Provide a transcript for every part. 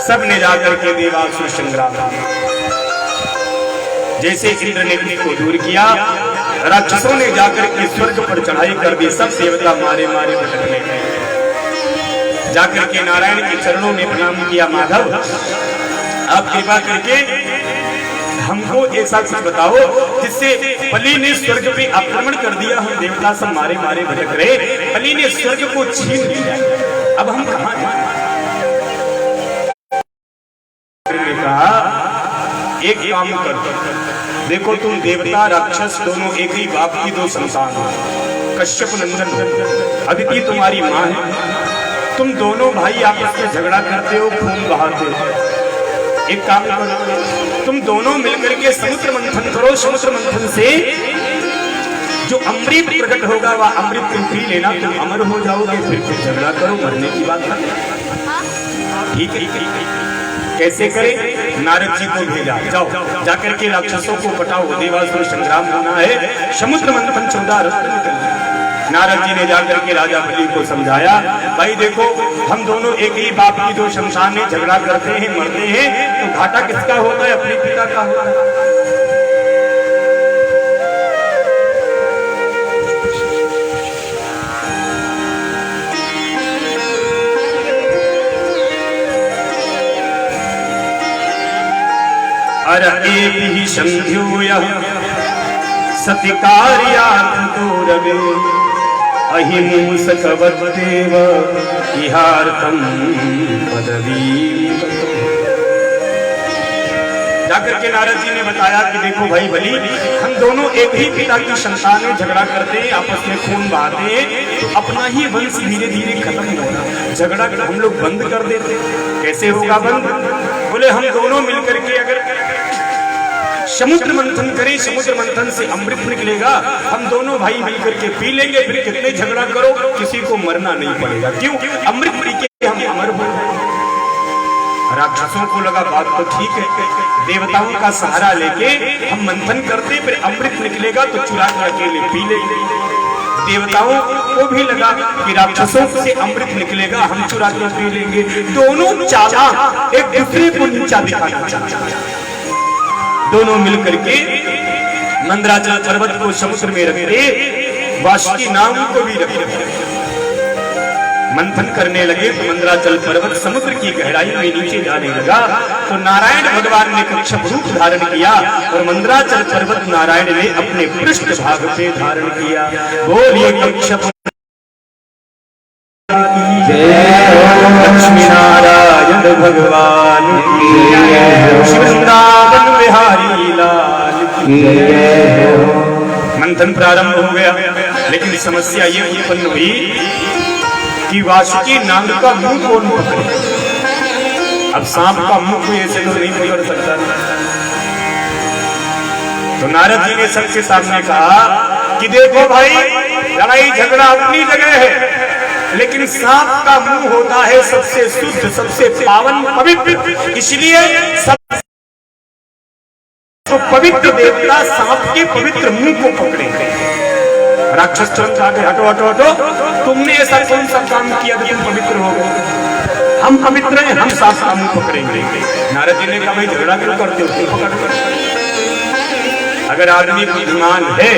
सब ने जाकर के देवासुर संग्राम जैसे इंद्र ने को दूर किया, राक्षसों ने जाकर के स्वर्ग पर चढ़ाई कर दी। सब देवता मारे मारे भटकने लगे। जाकर के नारायण के चरणों में प्रणाम किया, माधव आप कृपा करके हमको ऐसा कुछ बताओ जिससे बलि ने स्वर्ग पे आक्रमण कर दिया, हम देवता सब मारे मारे भटक रहे, बलि ने स्वर्ग को छीन लिया, अब हम कहां जाएं? कहा एक काम कर, देखो तुम देवता राक्षस दोनों एक ही बाप की दो संतान हो। कश्यप नंदन अदिति तुम्हारी माँ है, तुम दोनों भाई आपस में झगड़ा करते हो, खून बहाते हो। एक काम करो, तुम दोनों मिलकर के समुद्र मंथन करो, समुद्र मंथन से जो अमृत प्रकट होगा वह अमृत तुम पी लेना, तुम अमर हो जाओगे, फिर झगड़ा करो, मरने की बात है। ठीक है, कैसे करें? नारद जी को भेजा, जाओ जाकर के राक्षसों को पटाओ, देवासुर संग्राम होना है, समुद्र मंथन 14 रत्न निकलना। नारद जी ने जाकर के राजा बलि को समझाया, भाई देखो हम दोनों एक ही बाप की दो शमशान में झगड़ा करते हैं, मरते हैं, तो घाटा किसका होता है? अपने पिता का होता है। अरएभिः संध्योयः सतिकार्यार्थदूरवे अहिंसकवद्देव इहार्थं पदवी। जाकर के नारद जी ने बताया कि देखो भाई बलि, हम दोनों एक ही पिता की संतान में झगड़ा करते हैं, आपस में खून बहाते हैं, तो अपना ही वंश धीरे धीरे खत्म होगा। झगड़ा हम लोग बंद कर देते, कैसे होगा बंद? बोले हम दोनों मिलकर के अगर समुद्र मंथन करें, समुद्र मंथन से अमृत निकलेगा, हम दोनों भाई मिलकर के पी लेंगे, फिर कितने झगड़ा करो, किसी को मरना नहीं पड़ेगा। क्यों? अमृत पी के हम अमर हो। राक्षसों को लगा बात तो ठीक है, देवताओं का सहारा लेके हम मंथन करते, फिर अमृत निकलेगा तो चुरा कर अकेले पी लेंगे। देवताओं को भी लगा कि राक्षसों से अमृत निकलेगा, हम चुरा कर पी लेंगे। दोनों चालाक एक दूसरे को नीचा दिखाना चाहते, दोनों मिलकर के मंदराचल पर्वत को समुद्र में रखे, वासुकी नाम को भी रखे, मंथन करने लगे। तो मंदराचल पर्वत समुद्र की गहराई में नीचे जाने लगा, तो नारायण भगवान ने कच्छप रूप धारण किया और मंदराचल पर्वत नारायण ने अपने पृष्ठ भाग पे धारण किया। बोलिए कच्छप लक्ष्मी नारायण भगवान की जय, वृंदावन बिहारी लाल की जय। मंथन प्रारंभ हो गया, लेकिन समस्या ये उत्पन्न हुई कि वासुकी नाग का मुंह कौन पकड़े? अब सांप का मुंह कोई ऐसे तो नहीं पकड़ सकता। तो नारद जी ने सबके सामने कहा कि देखो भाई, लड़ाई झगड़ा अपनी जगह है, लेकिन सांप का मुंह होता है सबसे शुद्ध, सबसे पावन, पवित्र, इसलिए सब तो पवित्र देवता सांप के पवित्र मुंह को पकड़ेंगे। राक्षस तुरंत आगे, हटो हटो हटो, तुमने ऐसा कौन सा काम किया कि तुम पवित्र हो गए? हम पवित्र हैं, हम सांप का मुंह पकड़ेंगे। नारद जी ने कहा भाई झगड़ा क्यों करते हो? पकड़, अगर आदमी बुद्धिमान है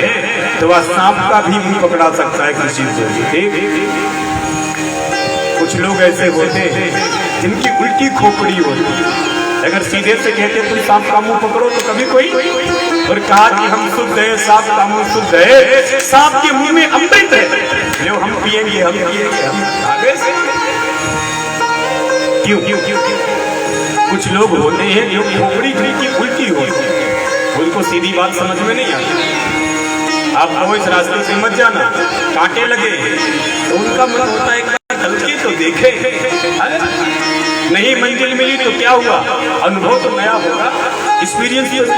तो वह सांप का भी मुंह पकड़ा सकता है किसी को। कुछ लोग ऐसे होते हैं जिनकी उल्टी खोपड़ी होती है, अगर सीधे से कहते तुम सांप का मुंह पकड़ो तो कभी कोई, और कहा कि हम शुद्ध है, सांप का मुंह शुद्ध है, सांप के मुंह में अमृत है, जो हम पिएंगे, हम पिएंगे, हम आगे से क्यों? कुछ लोग होते हैं जो खोपड़ी की उल्टी होती है, उनको सीधी बात समझ में नहीं आती। आप वो इस रास्ते से मत जाना, कांटे लगे, तो उनका मन होता है गलती तो देखे, नहीं मंजिल मिली तो क्या हुआ, अनुभव तो नया होगा, एक्सपीरियंस ही होगा।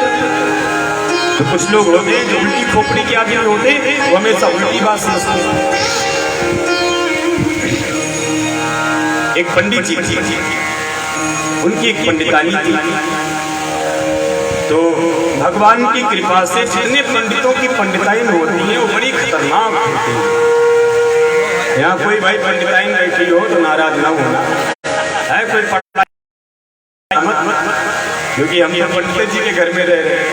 तो कुछ लोग होते हैं जो उल्टी खोपड़ी के आदमी होते हैं, वो हमेशा उल्टी बात समझते हैं। एक पंडित जी थी, उनकी एक पंडितानी थी, तो भगवान की कृपा से जितने पंडितों की पंडिताइन होती है वो बड़ी खतरनाक होती है। यहाँ कोई भाई पंडिताइन बैठी हो तो नाराज ना होना है, कोई क्योंकि हम तो पंडित जी के घर में रह रहे हैं।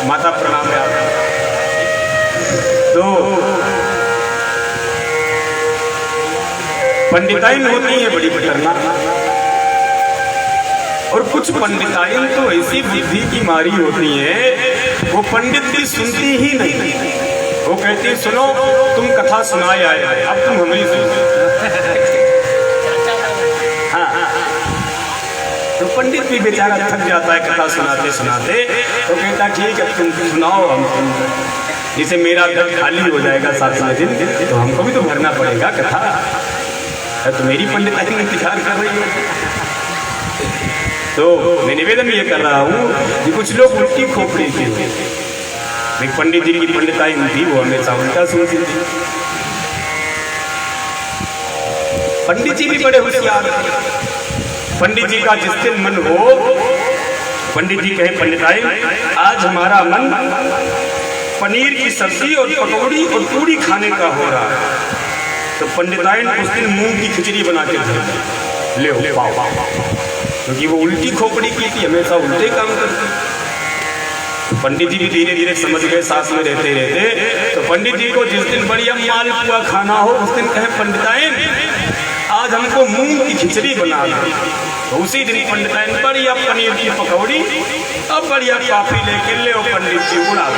माता प्रणाम है आप। तो पंडिताइन होती है बड़ी खतरनाक, और कुछ पंडिताइन तो ऐसी बुद्धि की मारी होती है, वो पंडित की सुनती ही नहीं। वो कहती सुनो तुम कथा सुनाए आए, अब तुम हमारी सुनो। तो पंडित भी बेचारा थक जाता है कथा सुनाते सुनाते, तो कहता ठीक है तुम सुनाओ, हम जिसे मेरा दर खाली हो जाएगा 7वें दिन, तो हमको भी तो भरना पड़ेगा कथा। तो मेरी पंडिताई में इंतजार कर रही है। तो मैं निवेदन ये कर रहा हूँ कि कुछ लोग उल्टी खोपड़ी थी, एक पंडित जी की पंडिताई थी, वो हमेशा उल्टा सुनती थी। पंडित जी भी बड़े होशियार थे। पंडित जी का जिस दिन मन हो, पंडित जी कहे पंडिताई आज हमारा मन पनीर की सब्जी और पकौड़ी और पूड़ी खाने का हो रहा है, तो पंडिताई उस दिन मूंग की खिचड़ी बना के ले ले पाओ, क्योंकि वो उल्टी खोपड़ी की थी, हमेशा उल्टे काम करती। तो पंडित जी भी धीरे धीरे समझ गए, साथ में रहते रहते। तो पंडित जी को जिस दिन बढ़िया मालपुआ खाना हो, उस दिन कहे पंडिताई आज हमको मूंग की खिचड़ी बना दो। तो उसी दिन पंडिताइन बढ़िया पनीर की पकौड़ी अब बढ़िया कॉफी लेके ले पंडित जी उड़ा।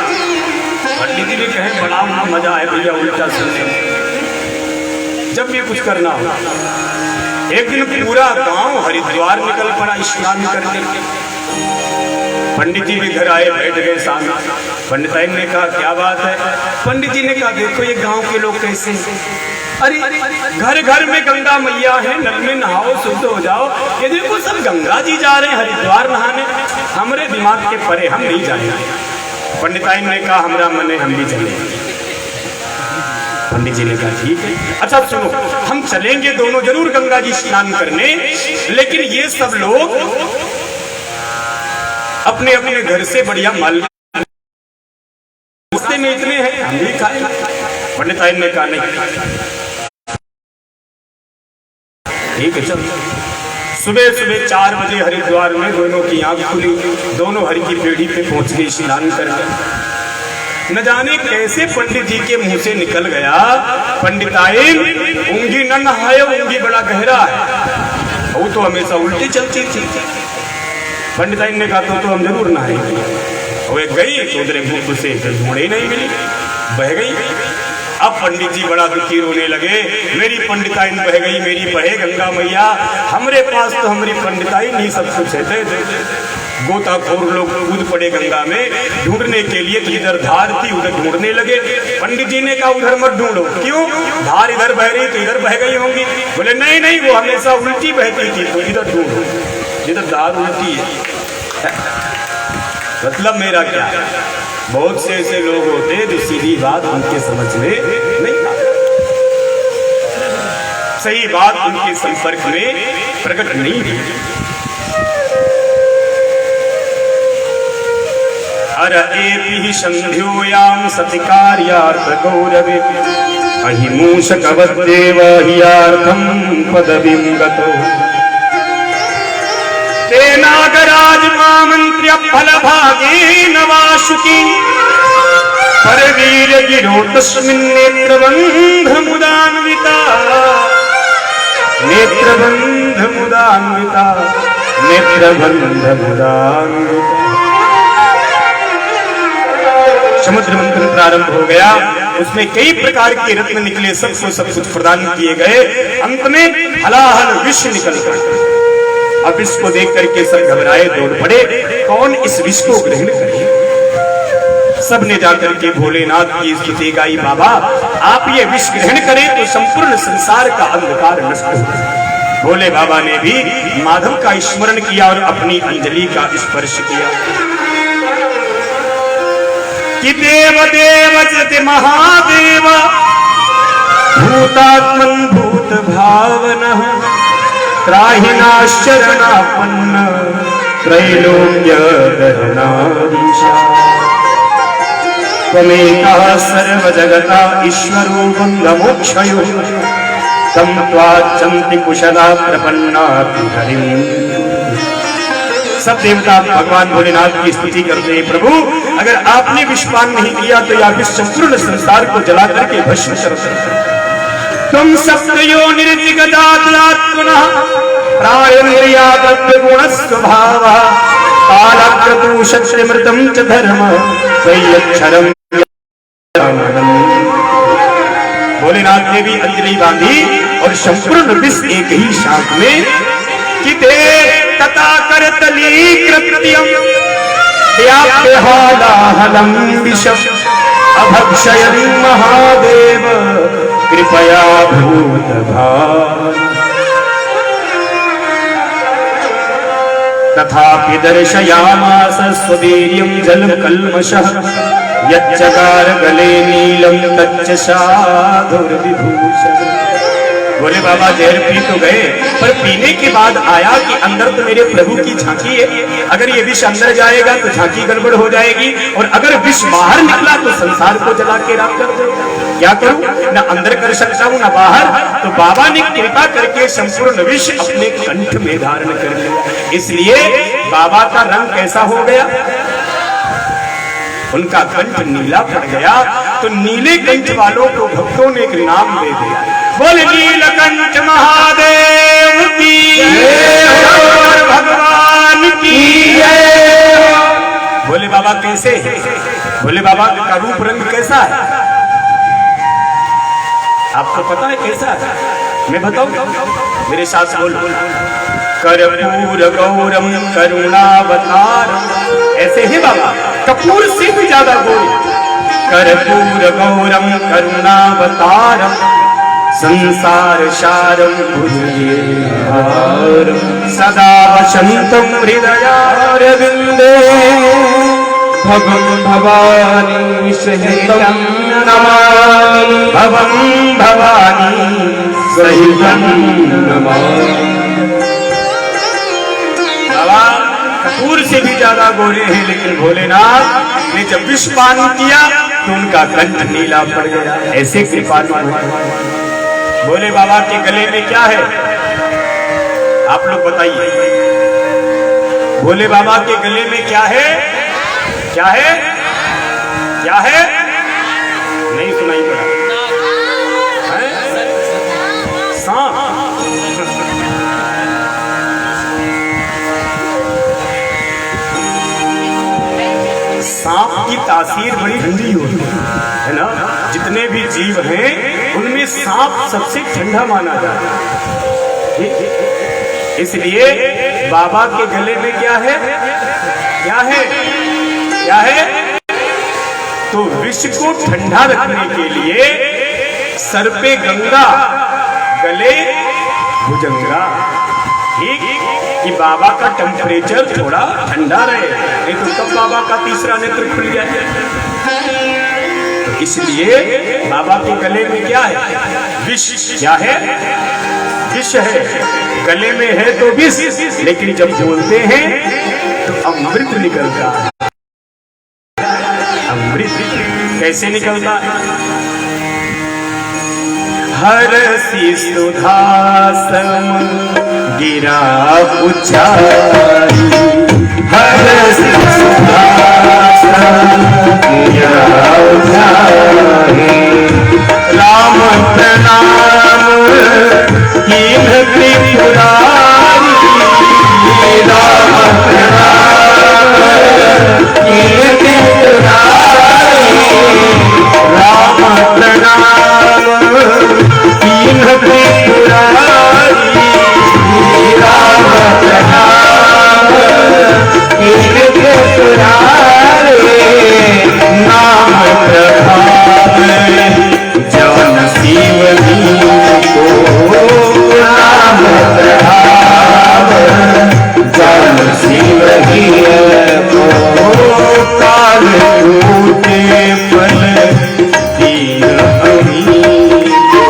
पंडित जी भी कहे बड़ा मजा है भैया उल्टा सुनने में। जब भी कुछ करना हो, एक दिन पूरा गांव हरिद्वार निकल पड़ा स्नान करने। पंडित जी भी घर आए, बैठ गए सामने। पंडिताइन ने कहा क्या बात है? पंडित जी ने कहा देखो ये गांव के लोग कैसे, अरे घर घर में गंगा मैया है, नल में नहाओ शुद्ध हो जाओ। ये देखो सब गंगा जी जा रहे हैं हरिद्वार नहाने, हमारे दिमाग के परे, हम नहीं जाएंगे। पंडिताइन ने कहा हमारा मन है हम भी चलेंगे। पंडित जी ने कहा ठीक है, अच्छा सुनो हम चलेंगे दोनों जरूर गंगा जी स्नान करने, लेकिन ये सब लोग अपने अपने घर से बढ़िया माल में इतने हैं हम भी खाएंगे। पंडिताइन ने कहा नहीं ठीक है चल। सुबह सुबह 4 बजे हरिद्वार में दोनों की आंख खुली, दोनों हरि की पेढ़ी पे पहुंच गए स्नान करके। न जाने कैसे पंडित जी के मुंह से निकल गया पंडिताइन उंगी न नहाए, उंगी बड़ा गहरा है। वो तो हमेशा उल्टी चलती थी। पंडिताइन ने कहा तो हम जरूर नहाएंगे। वो एक गई तो उधर मुंह से ढूंढे नहीं मिली, बह गई। अब पंडित जी बड़ा दुखी रोने लगे, मेरी पंडिताइन बह गई, मेरी बहे गंगा मैया, हमरे पास तो हमारी पंडिताइन ही सब कुछ है। गोताखोर लोग कूद पड़े गंगा में ढूंढने के लिए, तो इधर धार थी उधर ढूंढने लगे। पंडित जी ने कहा उधर मत ढूंढो। क्यों? धार इधर बह रही तो इधर बह गई होंगी। बोले नहीं नहीं वो हमेशा उल्टी बहती थी, तो इधर ढूंढो, इधर धार उल्टी है। मतलब मेरा क्या है, बहुत से ऐसे लोग होते हैं जो सीधी बात उनके समझ में नहीं आती, सही बात उनके संपर्क में प्रकट नहीं हुई। अरएपि संध्योयां सतिकार्यार्थ गौरवे अहिमूषकवद्देव ह्यार्थं पदवीं गतो तेनागराज मामन्त्र्य फलभागेन वासुकी परवीर गिरो तस्मिन् नेत्रबन्धमुदान्विता नेत्रबन्धमुदान्विता नेत्रबन्धमुदान्विता। समुद्र मंथन प्रारंभ हो गया, उसमें कई प्रकार के रत्न निकले, सबको सब कुछ प्रदान किए गए। अंत में हलाहल विष निकल गया। अब विष को देख करके सब घबराए, दौड़ पड़े, कौन इस विष को ग्रहण करे। सबने जाकर के भोलेनाथ की स्तुति गाई, बाबा आप ये विष ग्रहण करें तो संपूर्ण संसार का अंधकार नष्ट हो जाए। भोले बाबा ने भी माधव का स्मरण किया और अपनी अंजलि का स्पर्श किया कि देव देव जति महादेव भूतात्मन भूत भावनः त्राहिनाश्चरणापन्न त्रैलोक्य दहनाधीशा त्वमेकः सर्वजगता ईश्वरो बन्धमोक्षयो तं त्वार्चन्ति कुशला प्रपन्नाति हरिं सब देवता भगवान भोलेनाथ की स्तुति करते हैं। प्रभु अगर आपने विषपान नहीं किया तो या फिर संपूर्ण संसार को जला करके भस्म कर सकते। तुम सप्तयो निर्जिगदात्मनः प्राणेन्द्रियाद्रव्य गुण स्वभाव कालक्रतु शक्तिमृतं च धर्म वैयक्षरम। भोलेनाथ ने भी अंजलि बांधी और संपूर्ण विष एक ही शांत में कि ते तथा करतली कृत्यम व्याप्यहालाहलम विषम अभक्षयन् महादेव कृपया भूतभावन। तथापि दर्शयामास स्ववीर्यं जलकल्मषः यच्चकार गले नीलम तच्च साधुर्विभूषण। बोले बाबा जहर पी तो गए पर पीने के बाद आया कि अंदर तो मेरे प्रभु की झांकी है, अगर ये विष अंदर जाएगा तो झांकी गड़बड़ हो जाएगी और अगर विष बाहर निकला तो संसार को जला के राख कर देगा। क्या करूं, न अंदर कर सकता हूं न बाहर। तो बाबा ने कृपा करके संपूर्ण विष अपने कंठ में धारण कर लिया। इसलिए बाबा का रंग कैसा हो गया, उनका कंठ नीला पड़ गया। तो नीले कंठ वालों को भक्तों ने एक नाम दे दिया। बोले नीलकंठ महादेव की जय, भगवान की जय। बोले बाबा कैसे है, बोले बाबा का रूप रंग कैसा है आपको पता है कैसा है? मैं बताऊं, मेरे साथ बोल। कर्पूर गौरम करुणावतारम, ऐसे ही बाबा कपूर से भी ज्यादा गोरे। कर्पूर गौरम करुणावतारम संसार सारम भुजगेहारम सदा वसंतम हृदयारविंदे भवं भवानी सहितं नमामि भवं भवानी सहितं नमामि। बाबा कपूर से भी ज्यादा गोरे हैं, लेकिन भोलेनाथ ने जब विषपान किया तो उनका कंठ नीला पड़ गया। ऐसे कृपालु बोले बाबा के गले में क्या है आप लोग बताइए। भोले बाबा के गले में क्या है, क्या है, क्या है? नहीं सुनाई पड़ा। सांप। सांप की तासीर बड़ी ठंडी होती है ना। जितने भी जीव हैं उनमें सांप सबसे ठंडा माना जाता है। इसलिए बाबा के गले में क्या है, क्या है, क्या है? तो विष को ठंडा रखने के लिए सर पे गंगा, गले भुजंगा, ठीक, कि बाबा का टेम्परेचर थोड़ा ठंडा रहे, नहीं तो कब बाबा का तीसरा नेत्र खुल जाए। तो इसलिए बाबा के गले में क्या है, विष। क्या है, विष है, गले में है तो विष, लेकिन जब बोलते हैं तो अमृत निकलता है। अमृत कैसे निकलता है? हर सी सुधासम गिरा उचारी, हर सी सुधासम गिरा उचारी। राम प्रणाम कीन त्रिपुरारी, राम प्रणाम कीन त्रिपुरारी, राम प्रणाम कीन त्रिपुरारी, राम प्रणाम कीन त्रिपुरारी। नाम प्रभाव जवन शिव को, नाम प्रभाव जवन शिव को, काल टूटे फल दिया हमी को।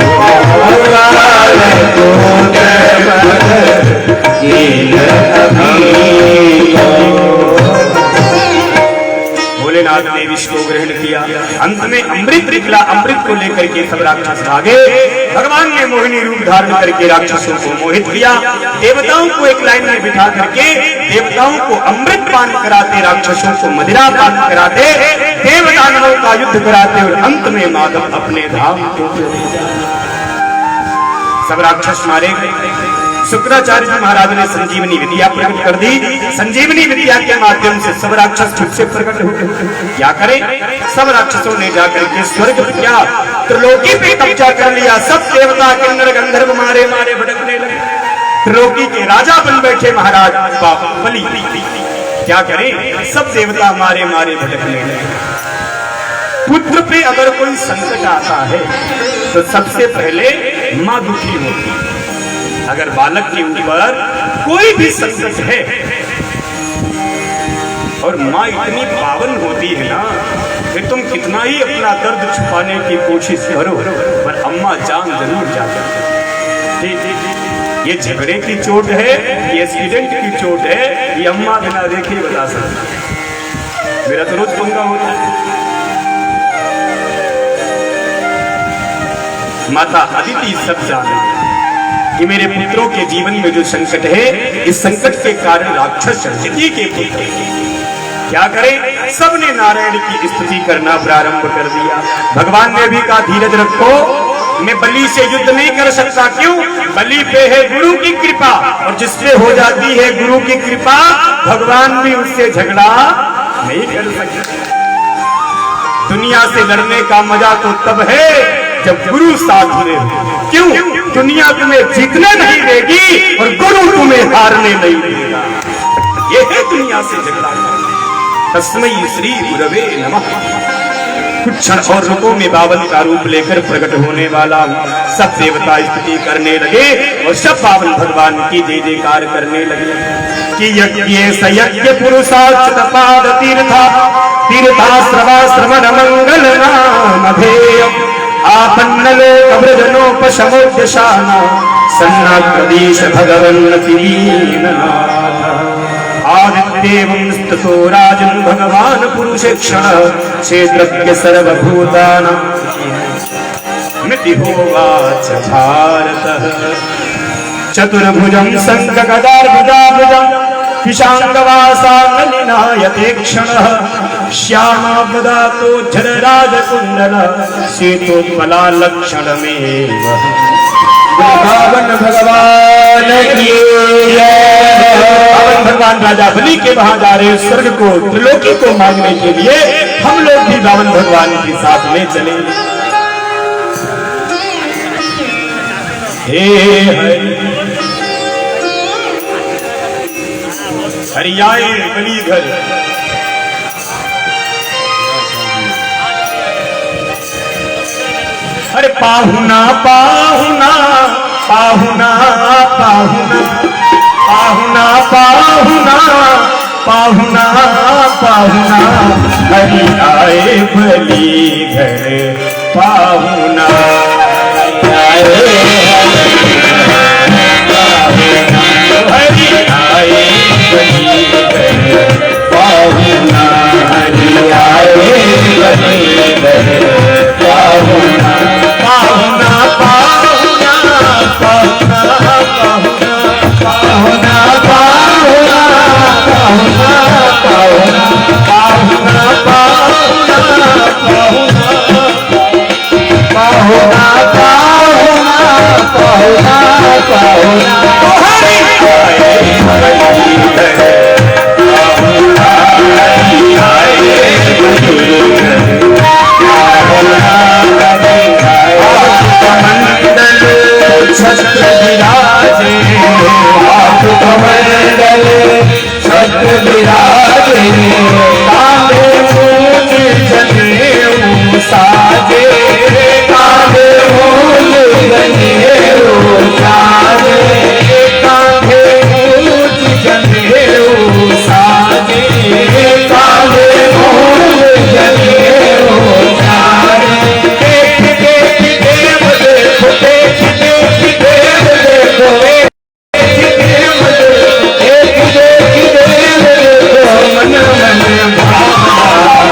अंत में अमृत निकला, अमृत को लेकर के सब राक्षस भागे। भगवान ने मोहिनी रूप धारण करके राक्षसों को मोहित किया। देवताओं को एक लाइन में बिठा करके देवताओं को अमृत पान कराते, राक्षसों को मदिरा पान कराते, देव दानवों का युद्ध कराते और अंत में माधव अपने धाम को सब राक्षस मारे गए। शुक्राचार्य जी महाराज ने संजीवनी विद्या प्रकट कर दी। संजीवनी विद्या के माध्यम से सब राक्षस फिर से प्रकट हुए। क्या करें, सब राक्षसों ने जाकर के स्वर्ग किया, त्रिलोकी पे कब्जा कर लिया। सब देवता किन्नर गंधर्व मारे मारे भटकने लगे। त्रिलोकी के राजा बन बैठे महाराज बलि। क्या करें, सब देवता मारे मारे भटकने लगे। पुत्र पे अगर कोई संकट आता है तो सबसे पहले मां दुखी होती है। अगर बालक के ऊपर कोई भी संकट है और मां इतनी पावन होती है ना, फिर तुम कितना ही अपना दर्द छुपाने की कोशिश करो पर अम्मा जान जरूर जाती है। ये झगड़े की चोट है, ये एक्सीडेंट की चोट है, ये अम्मा बिना देखे बता सकती। मेरा तो रोज पंगा होता है। माता अदिति सब जाने कि मेरे पुत्रों के जीवन में जो संकट है, इस संकट के कारण राक्षस अदिति के पुत्र क्या करें, सबने नारायण की स्तुति करना प्रारंभ कर दिया। भगवान ने भी कहा धीरज रखो, मैं बलि से युद्ध नहीं कर सकता। क्यों? बलि पे है गुरु की कृपा, और जिसपे हो जाती है गुरु की कृपा, भगवान भी उससे झगड़ा नहीं कर सकते। दुनिया से लड़ने का मजा तो तब है जब गुरु साथ में हो। क्यों? दुनिया तुम्हें जीतने नहीं देगी और गुरु तुम्हें हारने नहीं देगा। ये है दुनिया से झगड़ा। तस्मै श्री गुरवे नमः। कुछ क्षण और रुकों में बावन का रूप लेकर प्रकट होने वाला सब देवता स्तुति करने लगे और सब बावन भगवान की जय जयकार करने लगे कि यज्ञ सयज्ञ पुरुषाच्युत पाद तीर्था तीर्थाश्रवा श्रवण मंगल नाम धेय आपन्नलो कब्रजनोपशमोद्यशाना सन्नाप्रदेश भगवन्नति दीननाथ आदित्येवं स्तुतो राजन् भगवान् पुरुषेक्षण क्षेत्रज्ञ सर्वभूतानां मिति होवाच भारतः चतुर्भुजं शङ्खगदार्बुजाभुजं पिशाङ्गवासानलिनायते क्षणः श्यामाब्दातो झरराजकुण्डल शीतोत्पलालक्षणमेव वृंदावन भगवान की जय। भगवान राजा बलि के वहां जा रहे स्वर्ग को, त्रिलोकी को मांगने के लिए हम लोग भी रावण भगवान के साथ में चले। हे हरियाए बलि घर अरे पाहुना पाहुना पाहुना पाहुना पाहुना पाहुना पाहुना पाहुना हरि आए बलि घर पाहुना हरि आए बलि घर पाहुना हरि आए बलि घर पाहुना पाहुना पाहुना पाहुना पाहुना पाहुना पाहुना पाहुना पाहुना पाहुना पाहुना पाहुना पाहुना हरि आए बलि घर पाहुना हरि आए बलि घर मंडल छत्र विराजे मंडल छत्र विराजे काले मूल जनेऊ साजे काले मूल जनेऊ साजे काले मूल जनेऊ साजे काले मूल जनेऊ मन मन भावना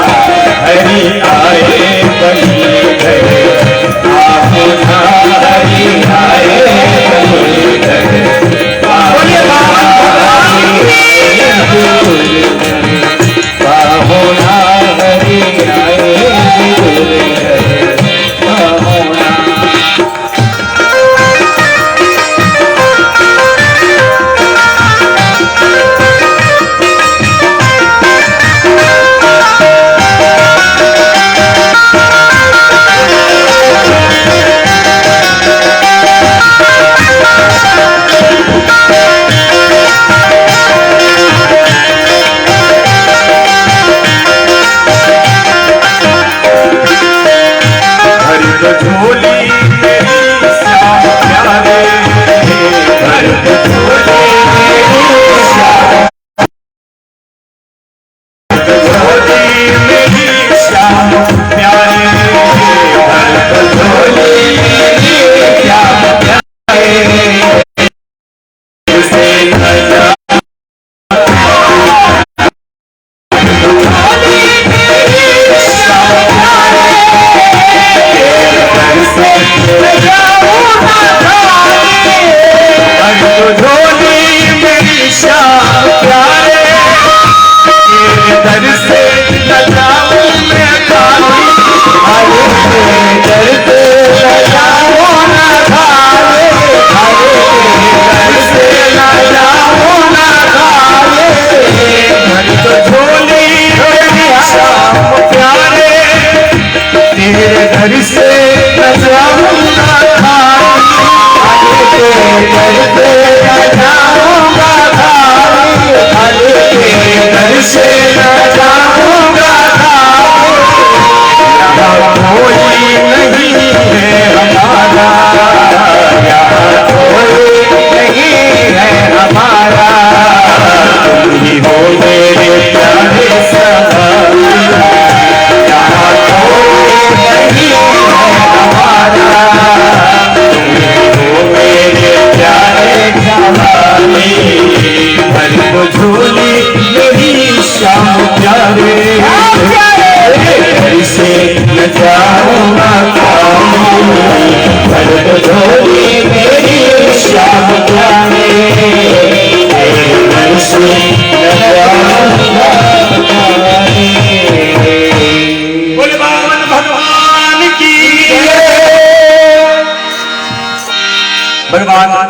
भगवान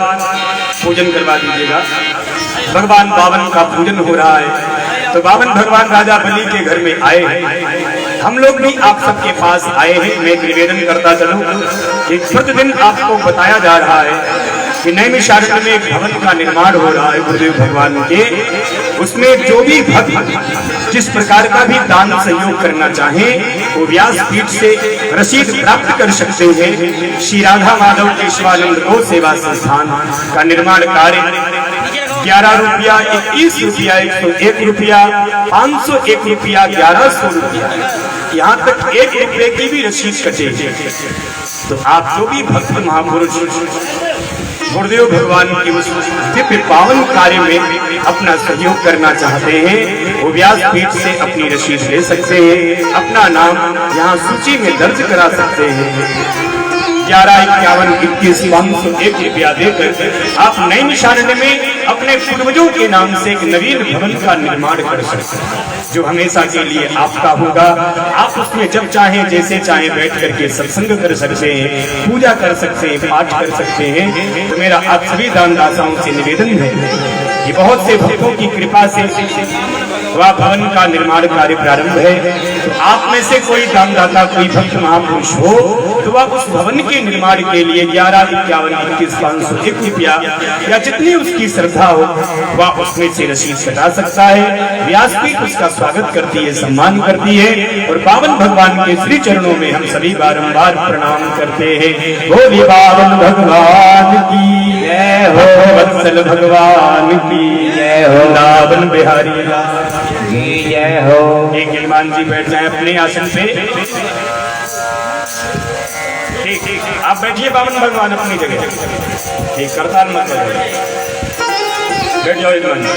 पूजन करवा दीजिएगा। भगवान बावन का पूजन हो रहा है, तो बावन भगवान राजा बलि के घर में आए हैं। हम लोग भी आप सबके पास आए हैं। मैं निवेदन करता चलूं कि प्रतिदिन आपको बताया जा रहा है कि नैमिषारण्य में एक भवन का निर्माण हो रहा है गुरुदेव भगवान के। उसमें जो भी भक्त जिस प्रकार का भी दान सहयोग करना चाहे वो व्यासपीठ से रसीद प्राप्त कर सकते हैं। श्री राधा माधव केशवानंद गौ सेवा संस्थान का निर्माण कार्य 11 रुपया, 21 रुपया, 101 रुपया, 501 रुपया, 1100 रुपया, यहाँ तक 1 रुपये की भी रसीद कटेगी। तो आप जो भी भक्त महापुरुष गुरुदेव भगवान की उस दिव्य पावन कार्य में अपना सहयोग करना चाहते हैं, वो व्यासपीठ से अपनी रसीद ले सकते हैं, अपना नाम यहाँ सूची में दर्ज करा सकते हैं। 11, 51, 21, 501 रुपया देकर आप नैमिषारण्य में अपने पूर्वजों के नाम से एक नवीन भवन का निर्माण कर सकते हैं, जो हमेशा के लिए आपका होगा। आप उसमें जब चाहें जैसे चाहें बैठ करके सत्संग कर सकते हैं, पूजा कर सकते हैं, पाठ कर सकते हैं। तो मेरा आप सभी दानदाताओं से निवेदन है कि बहुत से भक्तों की कृपा से वह भवन का निर्माण कार्य प्रारंभ है। तो आप में से कोई दानदाता, कोई भक्त महापुरुष हो तो वह उस भवन के निर्माण के लिए 11, 51, 21, 501 रुपया या जितनी उसकी श्रद्धा हो वह उसमें से रसीद कटा सकता है। व्यासपीठ उसका स्वागत करती है, सम्मान करती है और पावन भगवान के श्री चरणों में हम सभी बारंबार प्रणाम करते हैं। बोले पावन भगवान की जय हो, वत्सल भगवान की जय हो, वृंदावन बिहारी की जय हो। एक ईमान जी बैठ जाए अपने आसन पे। ठीक ठीक, आप बैठिए पावन भगवान अपनी जगह। ठीक, करताल मत करिए, बैठ जाओ ईमान जी।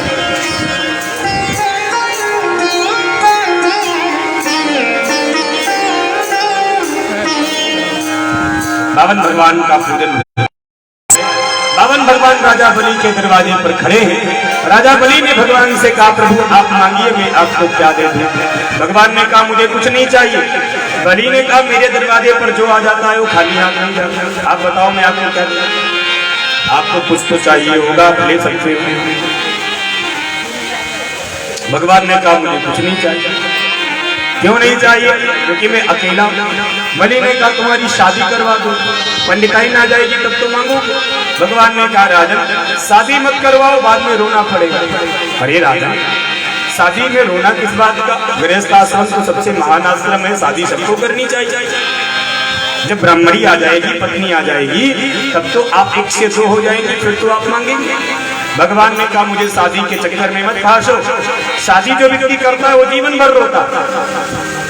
पावन भगवान का पूजन। पावन भगवान राजा बलि के दरवाजे पर खड़े हैं। राजा बलि ने भगवान से कहा, प्रभु आप मांगिए, मैं आपको क्या दे दूं। भगवान ने कहा, मुझे कुछ नहीं चाहिए। बलि ने कहा, मेरे दरवाजे पर जो आ जाता है वो खाली हाथ नहीं जाता। आप बताओ मैं आपको क्या दूं। आपको कुछ तो चाहिए होगा, आप ले सकते हो। भगवान ने कहा, मुझे कुछ नहीं चाहिए। क्यों नहीं चाहिए? क्योंकि मैं अकेला हूं। बलि ने कहा, तुम्हारी शादी करवा दूं, पंडिताई ना जाएगी तब तो मांगोगे। भगवान ने कहा, राजन शादी मत करवाओ, बाद में रोना पड़ेगा। अरे राजन, शादी में रोना किस बात का? गृहस्थ आश्रम तो सबसे महान आश्रम है, शादी सबको करनी चाहिए। जब ब्राह्मणी आ जाएगी, पत्नी आ जाएगी, तब तो आप 1 से 2 हो जाएंगे, फिर तो आप मांगेंगे। भगवान ने कहा, मुझे शादी के चक्कर में मत फांसो। शादी जो व्यक्ति करता है वो जीवन भर रोता।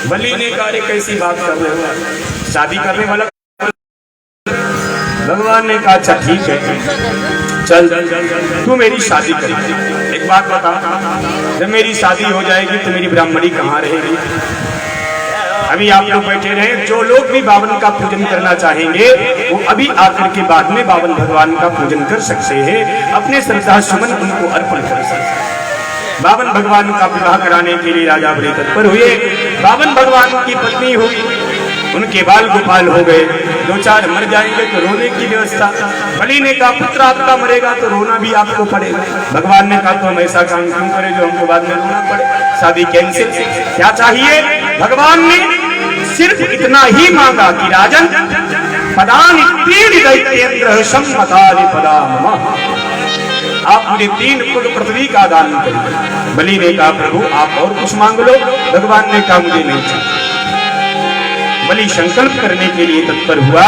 बलि ने कहा, कैसी बात कर रहे हो, शादी करने वाला। भगवान ने कहा, अच्छा ठीक है, चल तू मेरी शादी कर। एक बात बता, जब मेरी शादी हो जाएगी तो मेरी ब्राह्मणी कहाँ रहेगी? अभी आप लोग बैठे रहे, जो लोग भी बावन का पूजन करना चाहेंगे वो अभी आकर के बाद में बावन भगवान का पूजन कर सकते हैं, अपने श्रद्धा सुमन उनको अर्पण कर सकते हैं। बावन भगवान का विवाह कराने के लिए राजा बड़े तत्पर हुए। बावन भगवान की पत्नी हुई, उनके बाल गोपाल हो गए, 2-4 मर जाएंगे तो रोने की व्यवस्था। बलि ने कहा, पुत्र आपका मरेगा तो रोना भी आपको पड़ेगा। भगवान ने कहा, तो हम ऐसा काम क्यों करें जो हमको बाद में रोना पड़े? शादी कैंसिल। क्या चाहिए? भगवान ने सिर्फ इतना ही मांगा कि राजन पदानि त्रीणि दैत्येन्द्र सम्मतानि पदाम, आप मुझे 3 कुल पृथ्वी का दान करिए। बलि ने कहा, प्रभु आप और कुछ मांग लो। भगवान ने कहा, मुझे नहीं चाहिए। बलि संकल्प करने के लिए तत्पर हुआ।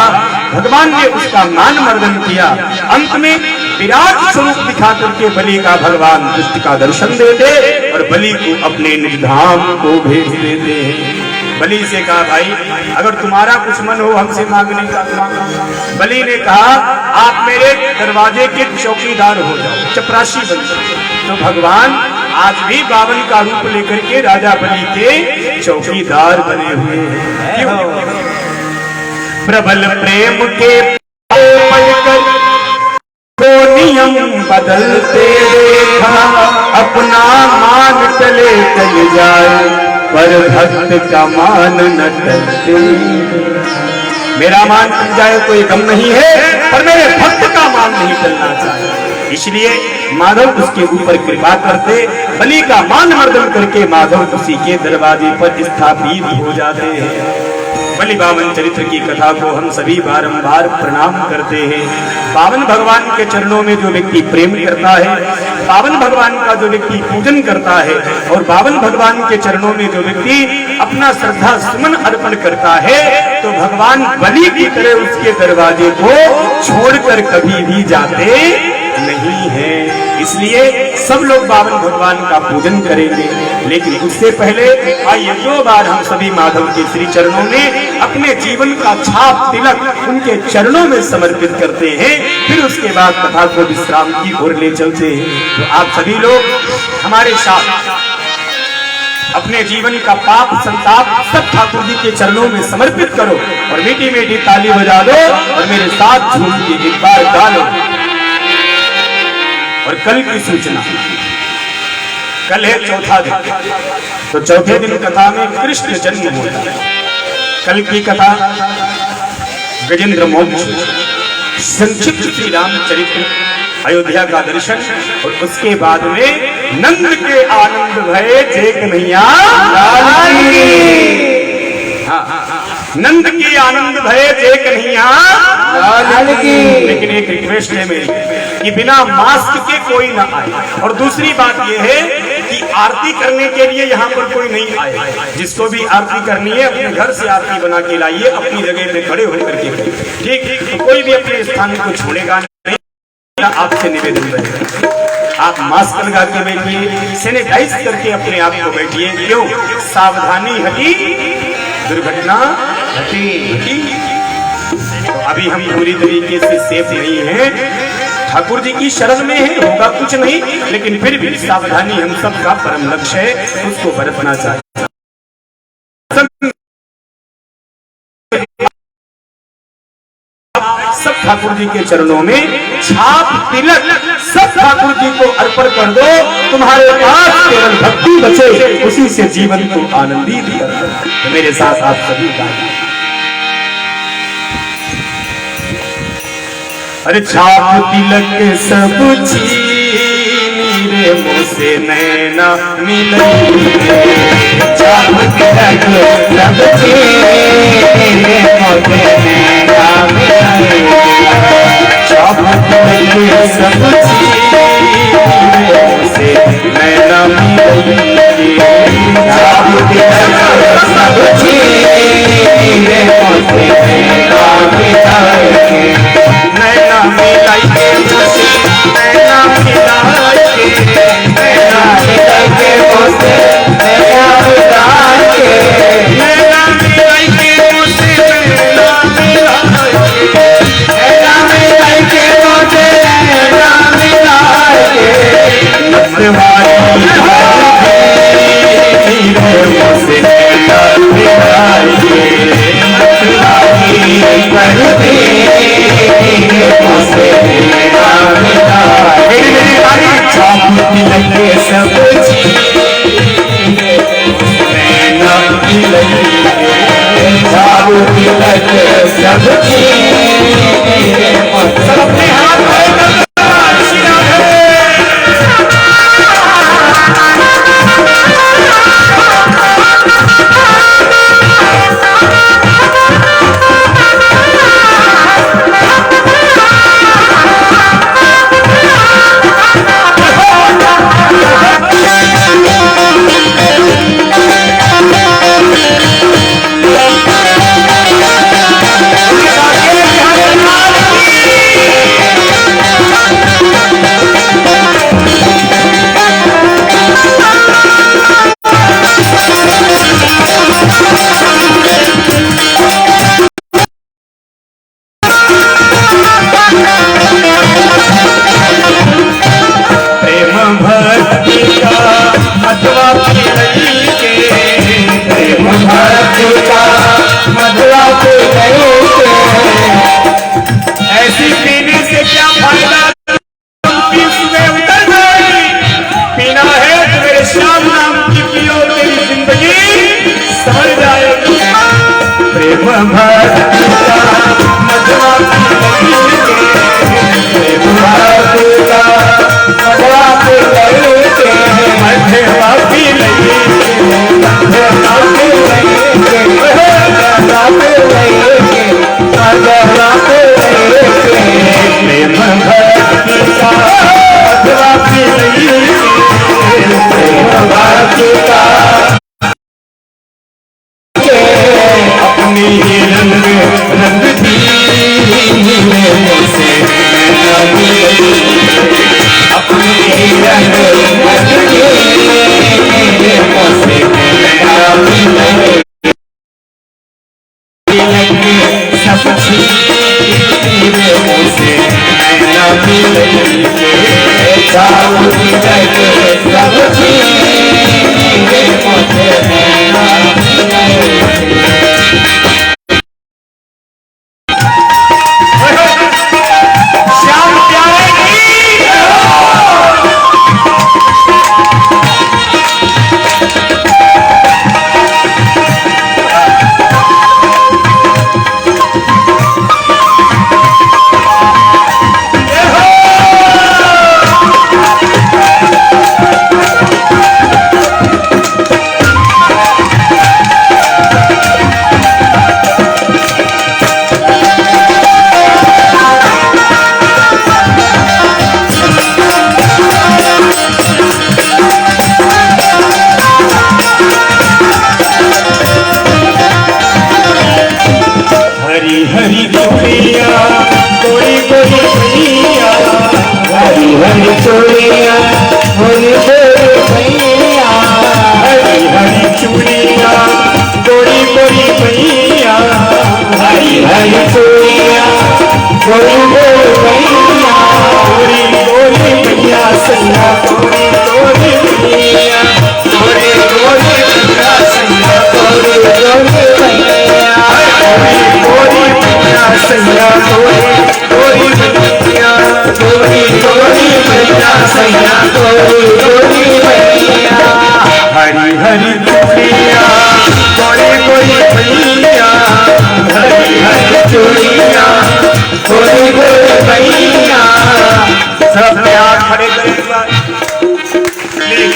भगवान ने उसका मान मर्दन किया। अंत में विराट स्वरूप दिखा करके बलि का भगवान दृष्टि का दर्शन देते और बलि को अपने निज धाम को भेज देते हैं। बलि से कहा, भाई अगर तुम्हारा कुछ मन हो हमसे मांगने का मांगो। बलि ने कहा, आप मेरे दरवाजे के चौकीदार हो जाओ, चपरासी बन जाओ। तो भगवान आज भी बावन का रूप लेकर के राजा बलि के चौकीदार बने हुए हैं। क्यों? प्रबल प्रेम के को नियम बदलते देखा, अपना मान चले चल जाए पर भक्त का मान न टलते। मेरा मान टल जाए कोई गम नहीं है, पर मेरे भक्त का माल नहीं टलना चाहिए। इसलिए माधव उसके ऊपर कृपा करते, बलि का मान मर्दन करके माधव उसी के दरवाजे पर स्थापित हो जाते हैं। बलि बावन चरित्र की कथा को हम सभी बारंबार प्रणाम करते हैं। पावन भगवान के चरणों में जो व्यक्ति प्रेम करता है, पावन भगवान का जो व्यक्ति पूजन करता है और पावन भगवान के चरणों में जो व्यक्ति अपना श्रद्धा सुमन अर्पण करता है, तो भगवान बलि की तरह उसके दरवाजे को छोड़कर कभी भी जाते नहीं है। इसलिए सब लोग पावन भगवान का पूजन करेंगे, लेकिन उससे पहले आइए 2 बार हम सभी माधव के श्री चरणों में अपने जीवन का छाप तिलक उनके चरणों में समर्पित करते हैं। फिर उसके बाद कथा को विश्राम की ओर ले चलते हैं। तो आप सभी लोग हमारे साथ अपने जीवन का पाप संताप सब ठाकुर जी के चरणों में समर्पित करो और मीठी मीठी ताली बजा दो और मेरे साथ झूम के एक बार गा लो। और कल की सूचना, कल है चौथा दिन, तो चौथे दिन कथा में कृष्ण जन्म होता है। कल की कथा गजेंद्र मोक्ष, संक्षिप्त श्री रामचरित्र, अयोध्या का दर्शन और उसके बाद में नंद के आनंद भये जय कन्हैया लाल की। नंद की आनंद भये जय कन्हैया लाल की। लेकिन एक रिक्वेस्ट है मेरी कि बिना मास्क के कोई ना आए। और दूसरी बात यह है कि आरती करने के लिए यहाँ पर कोई नहीं आए। जिसको भी आरती करनी है अपने घर से आरती बना के लाइए, अपनी जगह पे खड़े होकर के करिए। ठीक, तो कोई भी अपने स्थान को छोड़ेगा नहीं। आपसे निवेदन है आप मास्क लगा के बैठिए, सैनिटाइज करके अपने आप को बैठिए। क्यों? सावधानी हटी दुर्घटना हटी। तो अभी हम पूरी तरीके से सेफ नहीं है, ठाकुर जी की शरण में है, होगा कुछ नहीं, लेकिन फिर भी सावधानी हम सबका परम लक्ष्य है, उसको बरतना चाहिए। सब ठाकुर जी के चरणों में छाप तिलक सब ठाकुर जी को अर्पण कर दो। तुम्हारे पास केवल भक्ति बचे, उसी से जीवन को आनंदित कर दो। तो मेरे साथ आप सभी गाइए। अरे छाप तिलक सब छीनी रे मुझसे नैना मिलेंगे। छाप तिलक सब छीनी रे मुझसे नैना मिलेंगे। छाप तिलक सब छीनी रे मुझसे नैना मिलेंगे। छाप तिलक सब छीनी रे मुझसे नैना मिलेंगे। नैना मिलाइए मुझसे नैना मिलाइए, नैना मिलाइए मुझसे नैना मिलाइए, नैना मिलाइए मुझसे नैना मिलाइए, नैना मिलाइए मुझसे नैना मिलाइए। नटवारी मुझसे नैना मिलाइए, नटवारी छाप तिलक सब नैना मिलाइए।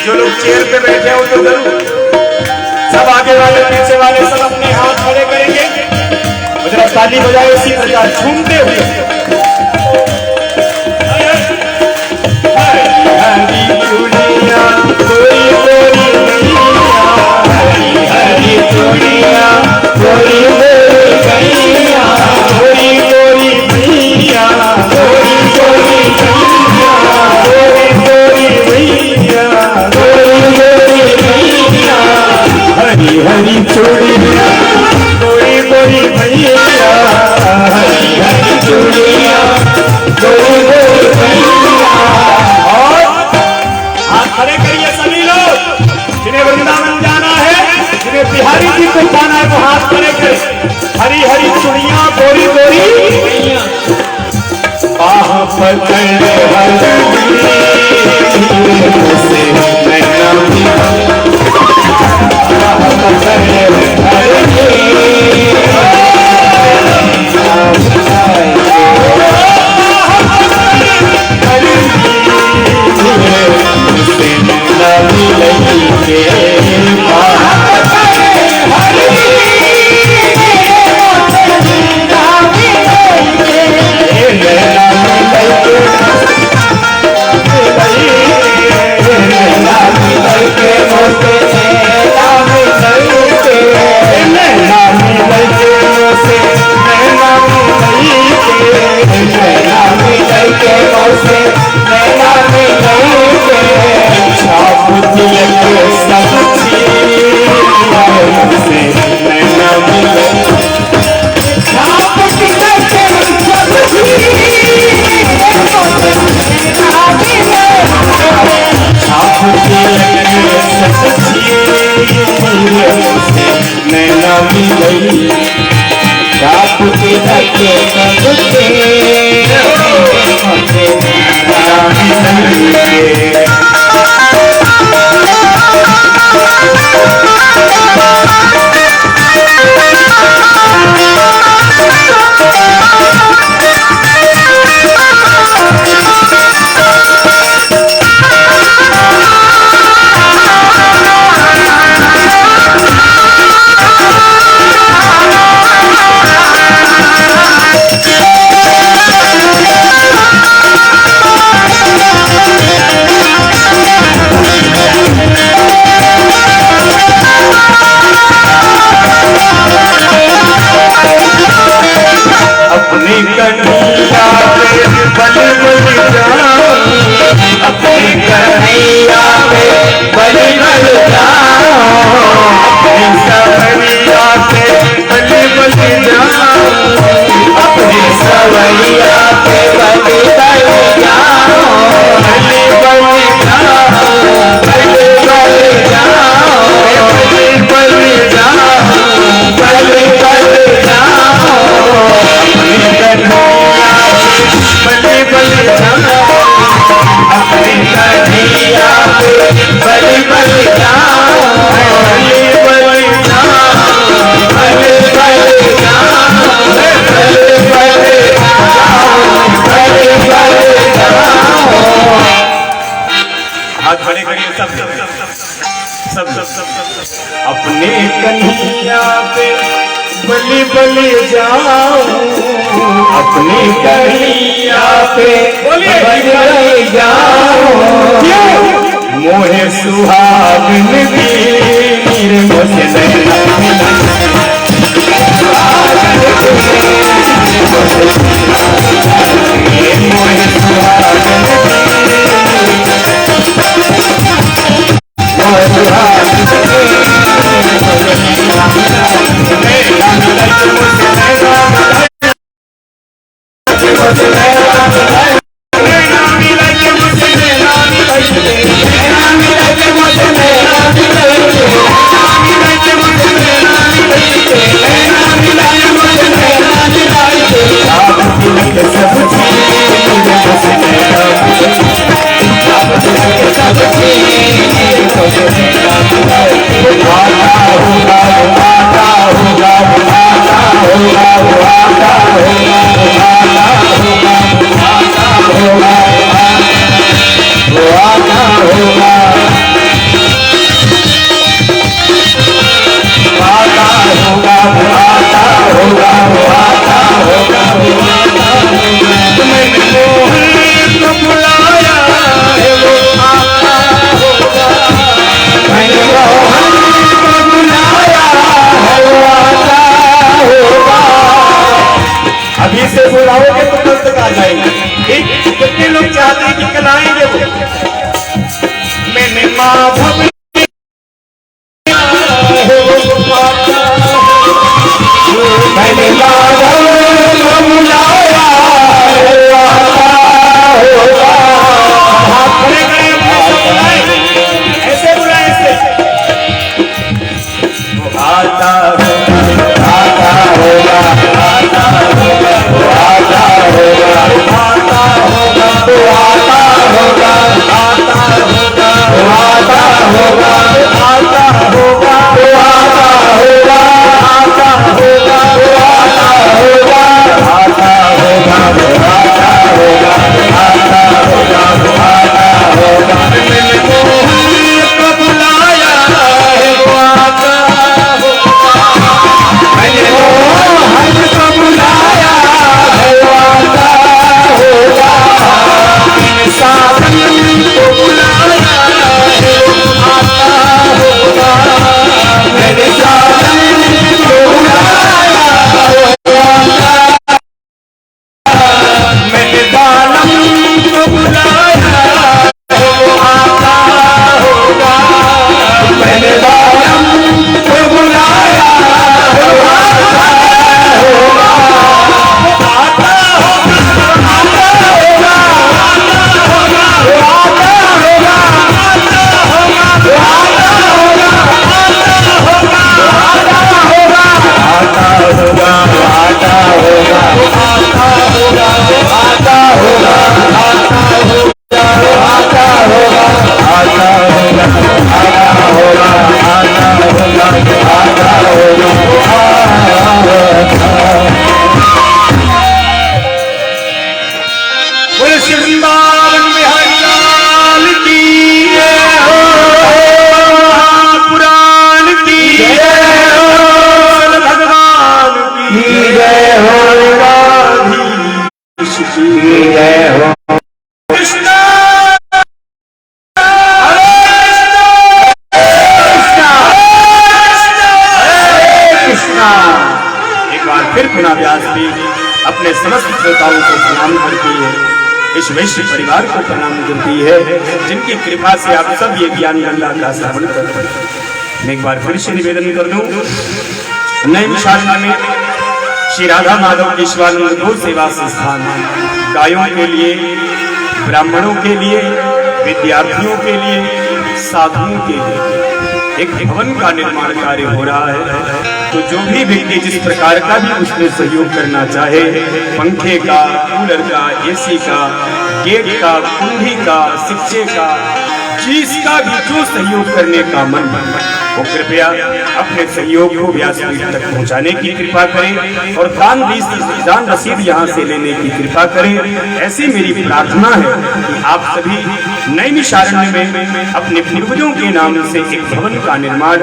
जो लोग चेयर पे बैठे हो तो जरूर सब आगे वाले पीछे वाले सब अपने हाथ खड़े करेंगे और जरा ताली बजाए इसी प्रकार झूमते हुए। हरी चूड़िया गोरी गोरी भैया, हरी हरी चूड़िया गोरी गोरी भैया। और हाथ खड़े करिए सभी लोग, जिन्हें वृंदावन जाना है, जिन्हें बिहारी जी को जाना है वो हाथ खड़े करें। हरी हरी चूड़िया गोरी गोरी भैया, बाह पकड़ के हाथ खड़े करिए सब अपने कन्हैया पे बलि बलि जाऊं, अपनी कन्हैया पे बलि बलि जाऊं, मोहे सुहागन वीर मुझे अपने समस्त श्रोताओं को प्रणाम करती है, इस वैश्य परिवार को प्रणाम करती है जिनकी कृपा से आप सब ये ज्ञान गंगा का श्रवण करते हैं। मैं एक बार फिर से निवेदन कर दूं, नए शासन में श्री राधा माधव केशवानंद गौ सेवा संस्थान गायों के लिए, ब्राह्मणों के लिए, विद्यार्थियों के लिए, साधुओं के लिए एक भवन का निर्माण कार्य हो रहा है। तो जो भी व्यक्ति जिस प्रकार का भी उसमें सहयोग करना चाहे, पंखे का, कूलर का, एसी का, गेट का, कुंडी का, शिक्षे का, जिसका भी जो सहयोग करने का मन वो कृपया अपने सहयोग को व्यासपीठ तक पहुंचाने की कृपा करें और दान रसीद यहाँ से लेने की कृपा करें। ऐसी मेरी प्रार्थना है कि आप सभी नैमिषारण्य में अपने पूर्वजों के नाम से एक भवन का निर्माण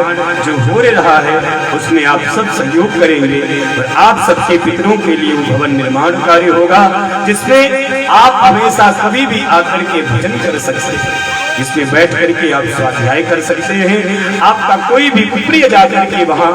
जो हो रहा है उसमें आप सब सहयोग करेंगे और आप सबके पितरों के लिए वो भवन निर्माण कार्य होगा जिसमें आप हमेशा कभी भी आकर के भजन कर सकते हैं, जिसमें बैठ करके आप स्वाध्याय कर सकते हैं। आपका कोई भी प्रिय जाकर के वहाँ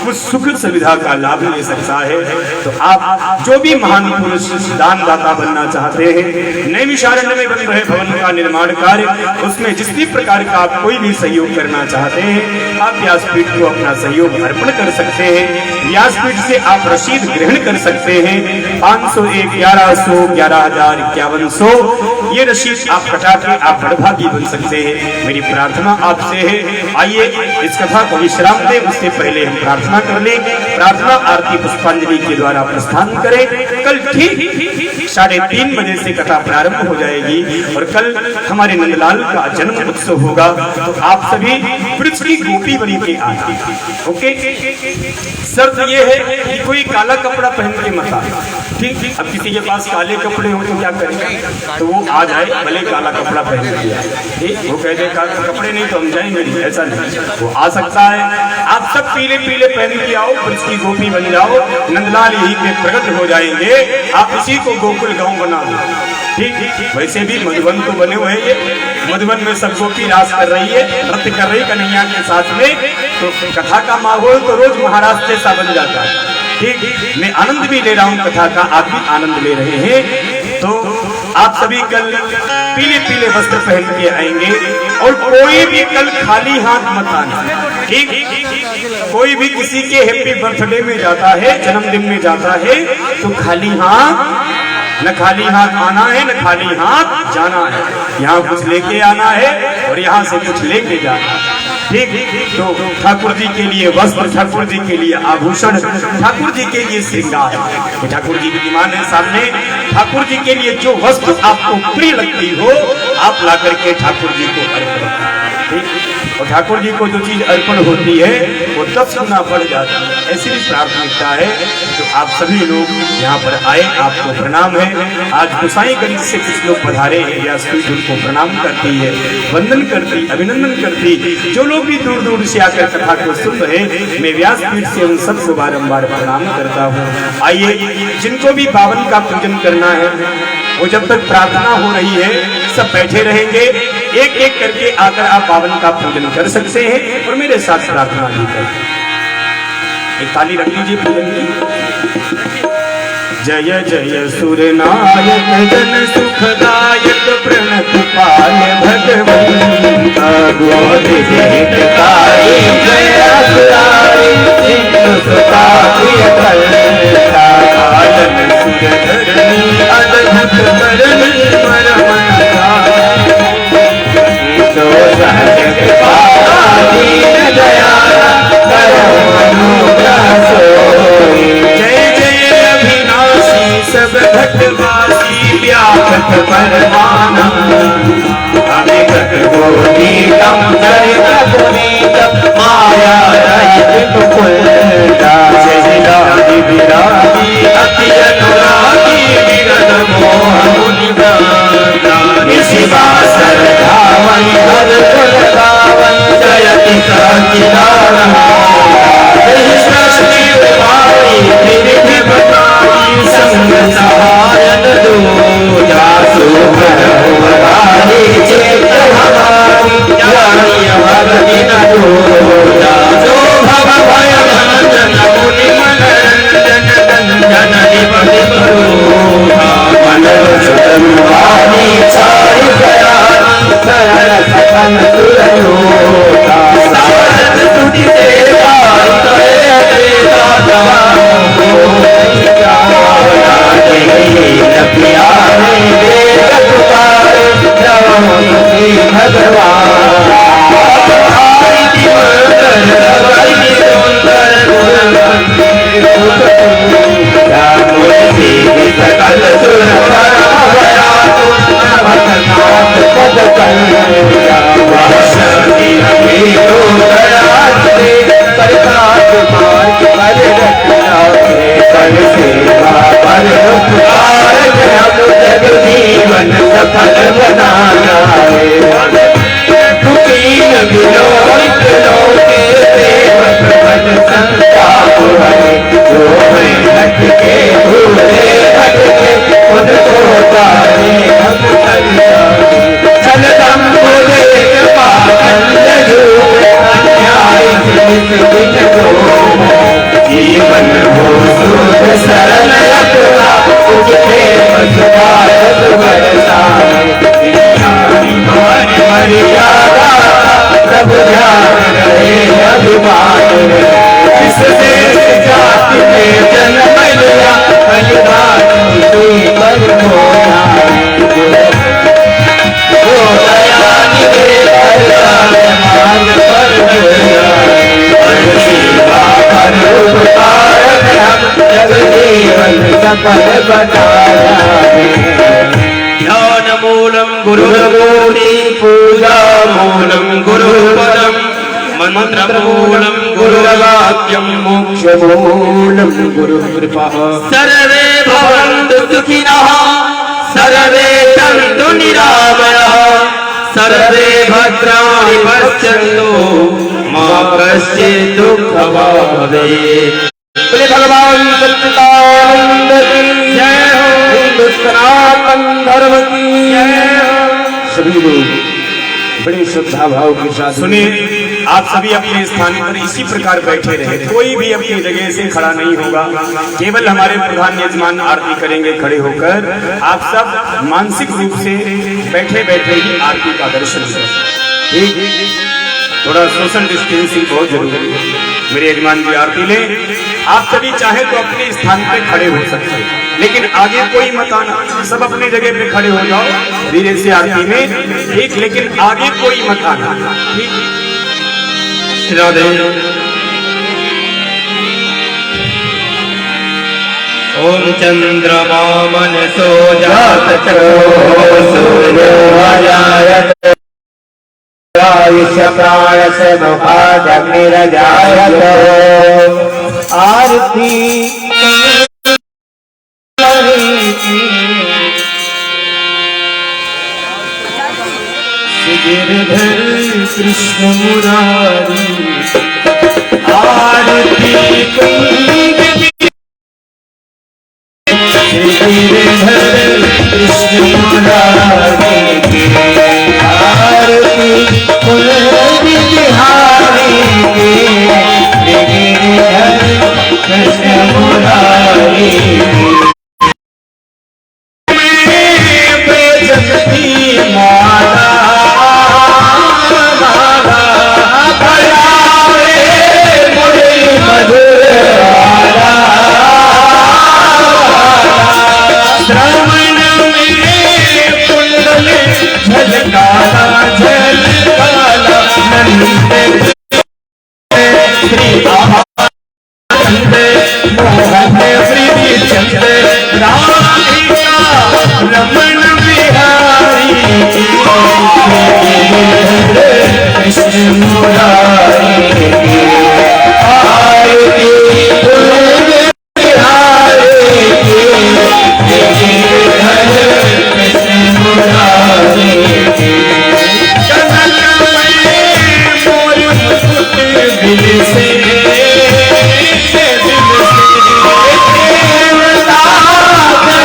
उस सुख सुविधा का लाभ ले सकता है। तो आप जो भी महान पुरुष दानदाता बनना चाहते हैं, नैमिषारण्य में बन रहे भवन का निर्माण कार्य उसमें जिस भी प्रकार का आप कोई भी सहयोग करना चाहते हैं, आप व्यासपीठ को अपना सहयोग अर्पण कर सकते हैं। व्यासपीठ से आप रसीद ग्रहण कर सकते हैं। 501, 1100, 11,051 ये रसीद आप कटा के आप बड़भागी बन सकते हैं। मेरी प्रार्थना आपसे है, आइए इस कथा को विश्राम दें, उससे पहले हम प्रार्थना कर ले। प्रार्थना आरती पुष्पांजलि के द्वारा प्रस्थान करें। कल ठीक 3:30 बजे से कथा प्रारंभ हो जाएगी और कल हमारे नंदलाल का जन्म उत्सव होगा। तो आप सभी वृक्ष की गोपी बनी के आए। ओके, शर्त ये है कि कोई काला कपड़ा पहन के मत आए। ठीक, अब किसी के पास काले कपड़े हो तो क्या करेंगे, तो वो आ जाए भले काला कपड़ा पहन के। ठीक, वो कह दे कपड़े नहीं तो हम जाएंगे नहीं, ऐसा नहीं, वो आ सकता है। आप सब पीले पीले पहन के आओ, वृक्ष की गोपी बन जाओ, नंदलाल यही पे प्रकट हो जाएंगे। आप इसी को गोकुल गांव बना दो। ठीक, वैसे भी मधुबन तो बने हुए हैं, मधुबन में सब गोपी रास कर रही है, नृत्य कर रही कन्हैया के साथ में, तो कथा का माहौल तो रोज महाराज जैसा बन जाता है। ठीक, मैं आनंद भी ले रहा हूँ कथा का, आप भी आनंद ले रहे हैं। तो आप सभी कल पीले पीले वस्त्र पहन के आएंगे और कोई भी कल खाली हाथ मत आना। ठीक, कोई भी किसी के हैप्पी बर्थडे में जाता है, जन्मदिन में जाता है, तो खाली हाथ न खाली हाथ आना है न खाली हाथ जाना है। यहाँ कुछ लेके आना है और यहाँ से कुछ लेके जाना है। ठीक, तो ठाकुर जी के लिए वस्त्र, ठाकुर जी के लिए आभूषण, ठाकुर जी के लिए श्रृंगार, तो ठाकुर जी विद्यमान है सामने। ठाकुर जी के लिए जो वस्त्र आपको प्रिय लगती हो आप ला करके ठाकुर जी को अर्पण करें। ठीक, और ठाकुर जी को जो चीज अर्पण होती है वो 10 गुना बढ़ जाती है। ऐसी भी प्राथमिकता है। तो आप सभी लोग यहाँ पर आए, आपको प्रणाम है। आज गोसाईगंज से कुछ लोग पधारे हैं, व्यासपीठ उनको प्रणाम करती है, वंदन करती, अभिनंदन करती। जो लोग भी दूर दूर से आकर कथा को सुन रहे, मैं व्यासपीठ से उन सबको बारंबार प्रणाम करता हूँ। आइए, जिनको भी पावन का पूजन करना है वो जब तक प्रार्थना हो रही है सब बैठे रहेंगे, एक एक करके आकर आप पावन का पूजन कर सकते हैं और मेरे साथ प्रार्थना भी करें। एक ताली रख लीजिए पूजन की। जय जय सुरनायक जन सुखदायक प्रणत पाल भगवंता गोद हितकारी जय असुरारी सिंधु सुता प्रिय कलता कालन सुरधरणी अद्भुत करणी परमता तो सहज कृपा दीन दयाला करो अनुग्रह सोई। सब घटवासी व्यापक परमानंद अभिगत गोनीतम चरित पुनीतम माया रहित मुकुंदा जयराधि विरागी अति अनुरागी विरद मोह मुनिवंदा निशिवासर धावन हर कुल गावन जयति सच्चिदानंद सृष्टि वाणी त्रिविध बताई संग सहायन दो जासु भरवारी चेत हमारी ज्ञानी भगति न दो जासो भव भय भंजन मुनि मनरंजन गंजन निपति करो मनर सुतवानी छाई गयानी शरण सपन सुरयोता सारद तुझि देवा तय देता दवाओ भगवान हर उपकार हम जग जीवन सफल बनाना है। दुखी न विलोकित लोके सेवक बन संताप हरे। जो है हटके भूले हटके उनको तारे हम कल्याणी। चल दम बोले पाखंड रूप अन्याय दिन को जीवन हो सुख सरल अपना उठे भारत बरसाए। मान मर्यादा सब ध्यान रहे अभिमान इस देश जाति में जन्म लिया बलिदान पर होना हो दया निधे मान पर सेवा कर उपकार हम जग जीवन सफल बनाया। ध्यान मूलम गुरुर्गुणी पूजा मूलम गुरुपदम मंत्र मूलम गुरुवाक्यम मोक्ष मूलम गुरुकृपा। सर्वे भवन्तु सुखिनः सर्वे सन्तु निरामयाः सर्वे भद्राणि पश्यन्तु मा कश्चित् दुःखभाग् भवेत्। बोले भगवान सच्चिदानंद की जय हो। हिंदू सनातन धर्म की जय हो। सभी लोग बड़े श्रद्धा भाव के साथ सुनिए, आप सभी अपने स्थान पर इसी प्रकार बैठे रहे, कोई भी अपनी जगह से खड़ा नहीं होगा। केवल हमारे प्रधान यजमान आरती करेंगे खड़े होकर। आप सब मानसिक रूप से बैठे बैठे ही आरती का दर्शन करें। ठीक, थोड़ा सोशल डिस्टेंसिंग बहुत जरूरी है। मेरे यजमान जी आरती लें। आप सभी चाहे तो अपने स्थान पे खड़े हो सकते हैं, लेकिन आगे कोई मत आना। सब अपनी जगह पे खड़े हो जाओ धीरे से आरती में। ठीक, लेकिन आगे कोई मत आना। ठीक, राधे। ओम चंद्रमा मनसो जात सूर्योदयाय आयुष्य प्राण से मुखाग्निरजायत। आरती गिरधर कृष्ण मुरारी आरती गिरधर कृष्ण मुरारी आरती बिहारी गिरधर कृष्ण मुरारी। रमन बिहारी कृष्ण मुरारी आरती बिहारी कृष्ण मुरारी। दिल से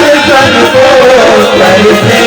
दर्शन को करते